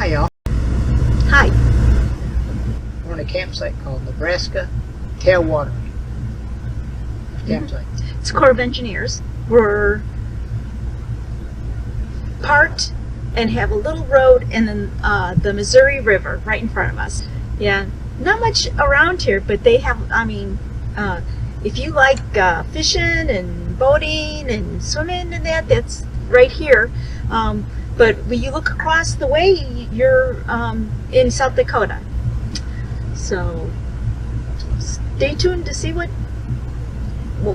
y'all. Hi. We're on a campsite called Nebraska Tailwater Campsite. It's Corps of Engineers. We're parked and have a little road and then the Missouri River right in front of us. Yeah, not much around here, but they have, if you like fishing and boating and swimming and that's right here. But when you look across the way, you're in South Dakota. So stay tuned to see what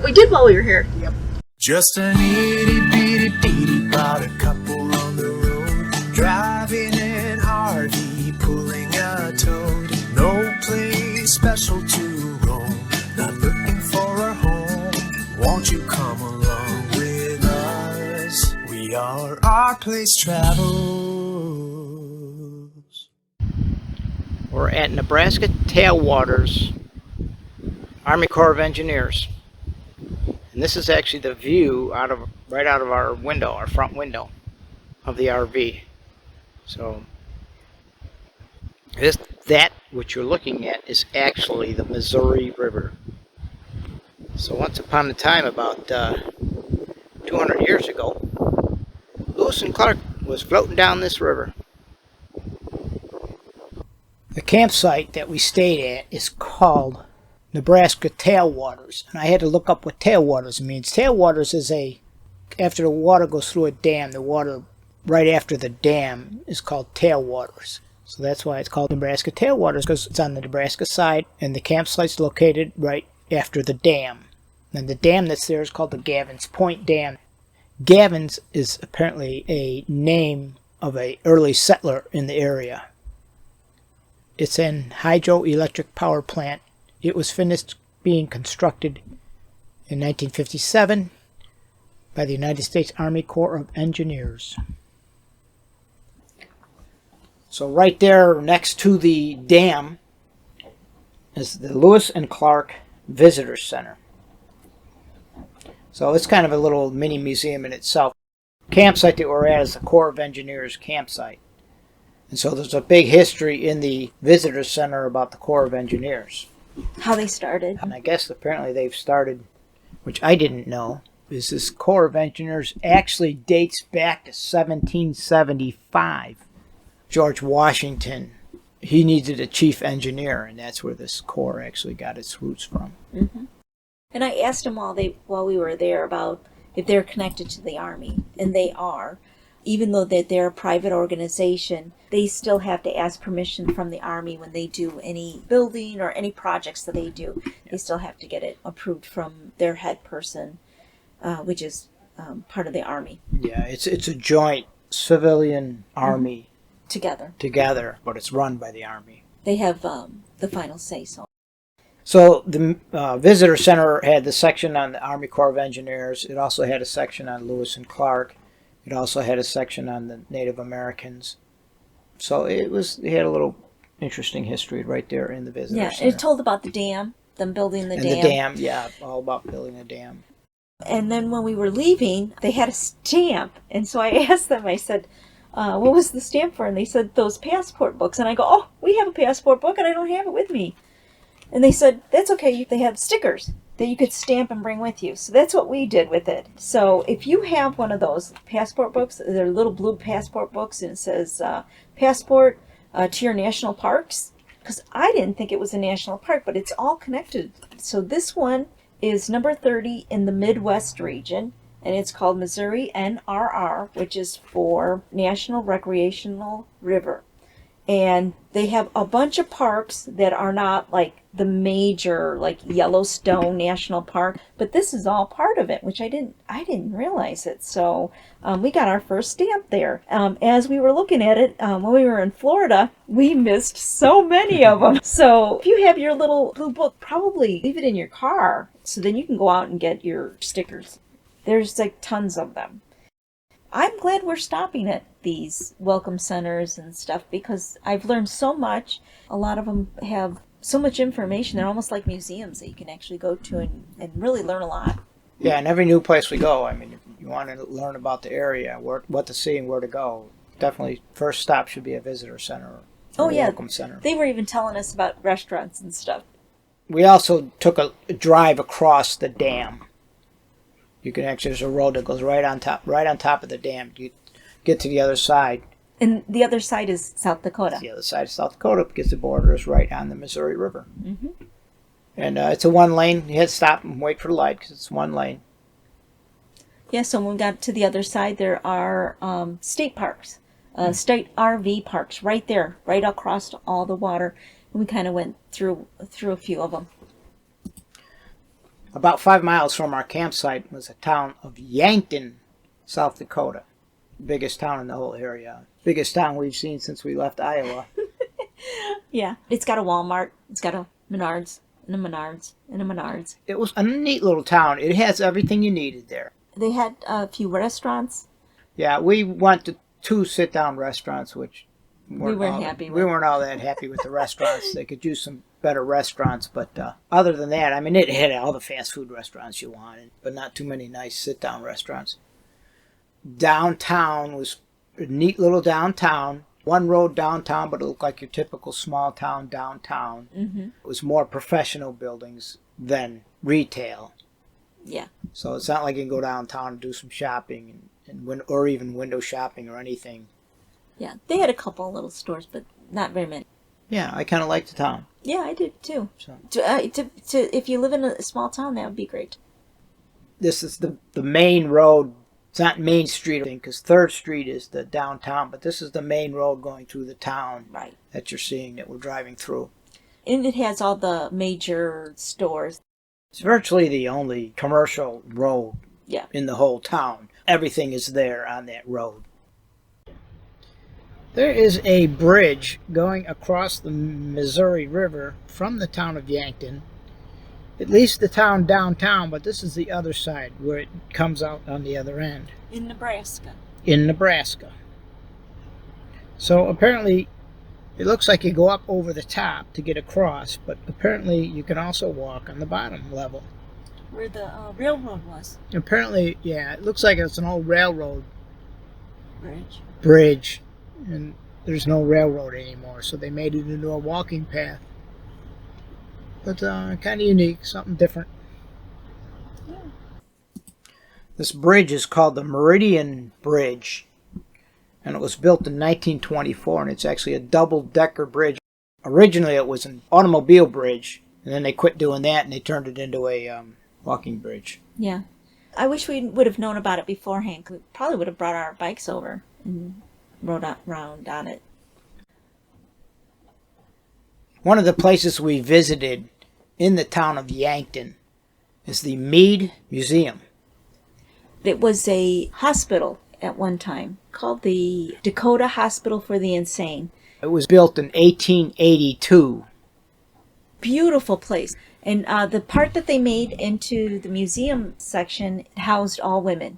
we did while we were here. Yep. Just an itty bitty bitty about a couple on the road, driving an RV, pulling a toad. No place special to roam, not looking for a home. Won't you come along with us? We are RPlaceTravels. We're at Nebraska Tailwaters, Army Corps of Engineers. And this is actually the view right out of our window, our front window of the RV. So that which you're looking at is actually the Missouri River. So once upon a time, about 200 years ago, Lewis and Clark was floating down this river. The campsite that we stayed at is called Nebraska Tailwaters, and I had to look up what tailwaters means. Tailwaters is after the water goes through a dam, the water right after the dam is called tailwaters. So that's why it's called Nebraska Tailwaters, because it's on the Nebraska side, and the campsite's located right after the dam. And the dam that's there is called the Gavin's Point Dam. Gavin's is apparently a name of an early settler in the area. It's an hydroelectric power plant. It was finished being constructed in 1957 by the United States Army Corps of Engineers. So right there next to the dam is the Lewis and Clark Visitor Center. So it's kind of a little mini museum in itself. The campsite that we're at is the Corps of Engineers campsite. And so there's a big history in the Visitor Center about the Corps of Engineers. How they started. And I guess apparently they've started, which I didn't know, is this Corps of Engineers actually dates back to 1775. George Washington, he needed a chief engineer, and that's where this Corps actually got its roots from. Mm-hmm. And I asked them while we were there about if they're connected to the Army, and they are. Even though that they're a private organization, they still have to ask permission from the Army when they do any building or any projects that they do. They still have to get it approved from their head person, which is part of the Army. Yeah, it's a joint civilian Army together, but it's run by the Army. They have the final say-so. So the Visitor Center had the section on the Army Corps of Engineers. It also had a section on Lewis and Clark. It also had a section on the Native Americans. So it had a little interesting history right there in the Visitor Center. Yeah, it told about the dam, them building the dam. The dam, yeah, all about building a dam. And then when we were leaving, they had a stamp. And so I asked them, I said, what was the stamp for? And they said, those passport books. And I go, oh, we have a passport book and I don't have it with me. And they said, that's okay. They had stickers that you could stamp and bring with you. So that's what we did with it. So if you have one of those passport books, they're little blue passport books, and it says passport to your national parks, because I didn't think it was a national park, but it's all connected. So this one is number 30 in the Midwest region, and it's called Missouri NRR, which is for National Recreational River. And they have a bunch of parks that are not like the major, like Yellowstone National Park, but this is all part of it, which I didn't realize it. So we got our first stamp there. As we were looking at it, when we were in Florida, we missed so many of them. So if you have your little blue book, probably leave it in your car, so then you can go out and get your stickers. There's like tons of them. I'm glad we're stopping at these welcome centers and stuff, because I've learned so much. A lot of them have so much information. They're almost like museums that you can actually go to and really learn a lot. Yeah, and every new place we go, I mean, if you want to learn about the area, what to see and where to go, Definitely, first stop should be a visitor center. Or Oh, a yeah. welcome center. They were even telling us about restaurants and stuff. We also took a drive across the dam. You can actually, there's a road that goes right on top of the dam. You get to the other side. And the other side is South Dakota. The other side of South Dakota because the border is right on the Missouri River. Mm-hmm. And it's a one lane. You had to stop and wait for the light because it's one lane. Yeah, so when we got to the other side, there are state parks, state RV parks right there, right across all the water. And we kind of went through a few of them. About 5 miles from our campsite was a town of Yankton, South Dakota. Biggest town in the whole area. Biggest town we've seen since we left Iowa. Yeah, it's got a Walmart, it's got a Menards, and a Menards, and a Menards. It was a neat little town. It has everything you needed there. They had a few restaurants. Yeah, we went to 2 sit-down restaurants, which We weren't happy with. We weren't all that happy with the restaurants. They could use some better restaurants, but other than that, I mean, it had all the fast food restaurants you wanted, but not too many nice sit-down restaurants. Downtown was a neat little downtown. One road downtown, but it looked like your typical small town downtown. Mm-hmm. It was more professional buildings than retail. Yeah. So it's not like you can go downtown and do some shopping or even window shopping or anything. Yeah, they had a couple little stores, but not very many. Yeah, I kind of liked the town. Yeah, I did too. So. If you live in a small town, that would be great. This is the main road. It's not Main Street, because 3rd Street is the downtown, but this is the main road going through the town that you're seeing that we're driving through. And it has all the major stores. It's virtually the only commercial road in the whole town. Everything is there on that road. There is a bridge going across the Missouri River from the town of Yankton. At least the town downtown, but this is the other side where it comes out on the other end. In Nebraska. In Nebraska. So apparently it looks like you go up over the top to get across, but apparently you can also walk on the bottom level. Where the railroad was. Apparently, yeah, it looks like it's an old railroad Bridge. And there's no railroad anymore, so they made it into a walking path. But kind of unique, something different. Yeah. This bridge is called the Meridian Bridge, and it was built in 1924, and it's actually a double-decker bridge. Originally, it was an automobile bridge, and then they quit doing that, and they turned it into a walking bridge. Yeah. I wish we would have known about it beforehand. We probably would have brought our bikes over and rode around on it. One of the places we visited in the town of Yankton is the Mead Museum. It was a hospital at one time called the Dakota Hospital for the Insane. It was built in 1882. Beautiful place. And the part that they made into the museum section housed all women.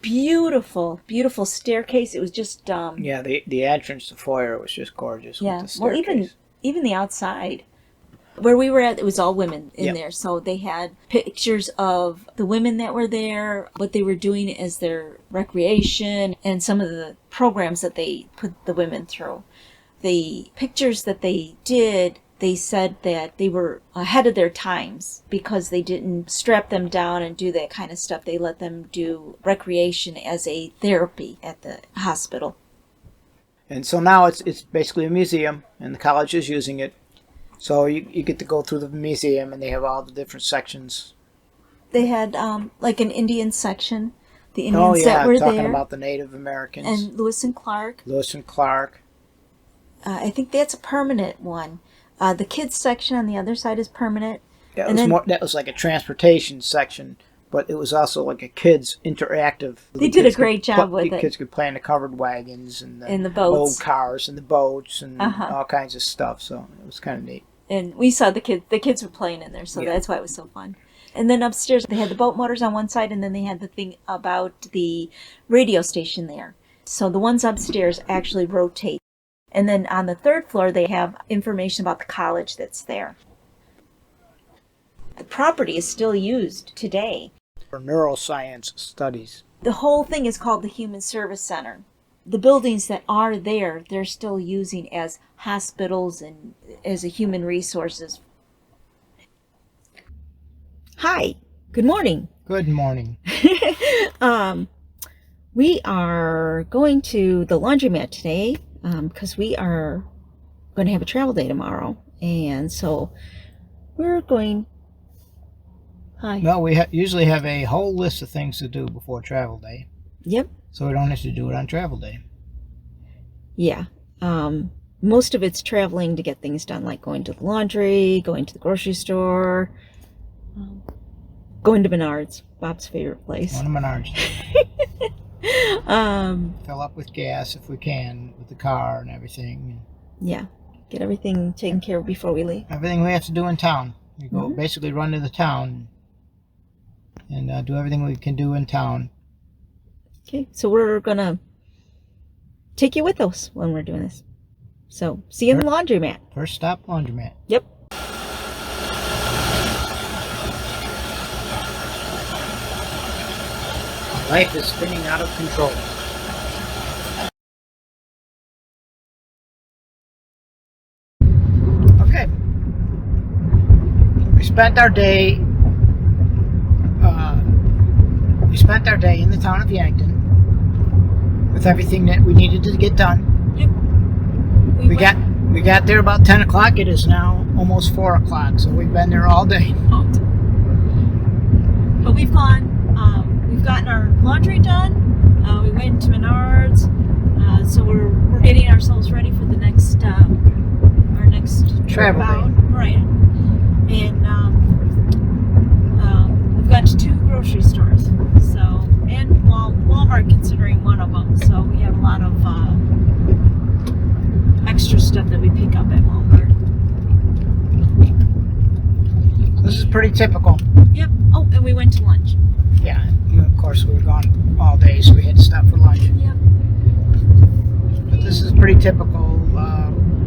Beautiful, beautiful staircase. It was just... Yeah, the entrance, the foyer was just gorgeous. Yeah, with the well, staircase. even the outside. Where we were at, it was all women in Yep. there. So they had pictures of the women that were there, what they were doing as their recreation, and some of the programs that they put the women through. The pictures that they did, they said that they were ahead of their times because they didn't strap them down and do that kind of stuff. They let them do recreation as a therapy at the hospital. And so now it's basically a museum, and the college is using it. So you get to go through the museum, and they have all the different sections. They had like an Indian section, the Indians that were talking there, about the Native Americans. and Lewis and Clark. Lewis and Clark. I think that's a permanent one. The kids section on the other side is permanent. That was like a transportation section, but it was also like a kids interactive. They did a great job with it. Kids could play in the covered wagons and the boats, old cars and the boats and all kinds of stuff. So it was kind of neat. And we saw the kids. The kids were playing in there, so that's why it was so fun. And then upstairs, they had the boat motors on one side, and then they had the thing about the radio station there. So the ones upstairs actually rotate. And then on the 3rd floor, they have information about the college that's there. The property is still used today. For neuroscience studies. The whole thing is called the Human Service Center. the buildings that are there, they're still using as hospitals and as a human resources. Hi, good morning. Good morning. We are going to the laundromat today because we are going to have a travel day tomorrow. And so we're going... Hi. Well, we usually have a whole list of things to do before travel day. Yep. So we don't have to do it on travel day. Yeah. Most of it's traveling to get things done, like going to the laundry, going to the grocery store, going to Menards, Bob's favorite place. One of Menards. Fill up with gas if we can with the car and everything. Yeah. Get everything taken care of before we leave. Everything we have to do in town. We go basically run to the town and do everything we can do in town. Okay, so we're gonna take you with us when we're doing this. So see you in the laundromat. First stop, laundromat. Yep. Life is spinning out of control. Okay. We spent our day in the town of Yankton with everything that we needed to get done. Yep. We got there about 10 o'clock. It is now almost 4 o'clock, so we've been there all day. But we've gotten our laundry done. We went to Menards, so we're getting ourselves ready for the next our next Travel trip out. day. Right. And we've got to 2 grocery stores. So, and Walmart considering one of them. So we have a lot of extra stuff that we pick up at Walmart. This is pretty typical. Yep. Oh, and we went to lunch. Yeah, and of course we were gone all day, so we had to stop for lunch. Yep. But this is pretty typical.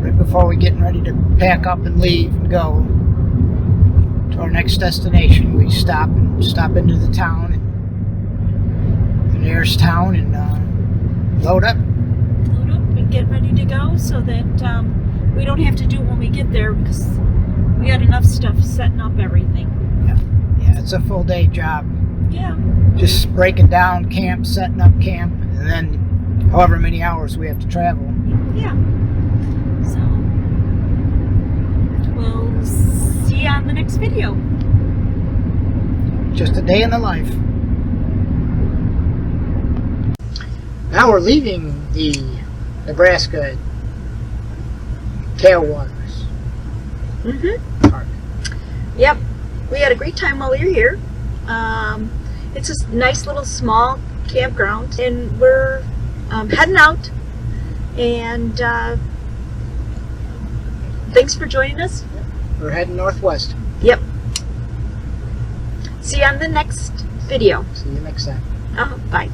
Right before we're getting ready to pack up and leave and go to our next destination, we stop into the town, the nearest town, and load up. Load up and get ready to go so that we don't have to do it when we get there because we got enough stuff setting up everything. Yeah, it's a full day job. Yeah. Just breaking down camp, setting up camp, and then however many hours we have to travel. Yeah. So we'll see you on the next video. Just a day in the life. Now we're leaving the Nebraska tailwaters. Park. Yep. We had a great time while we were here. It's a nice little small campground, and we're heading out. And thanks for joining us. We're heading northwest. Yep. See you on the next video. See you next time. Bye.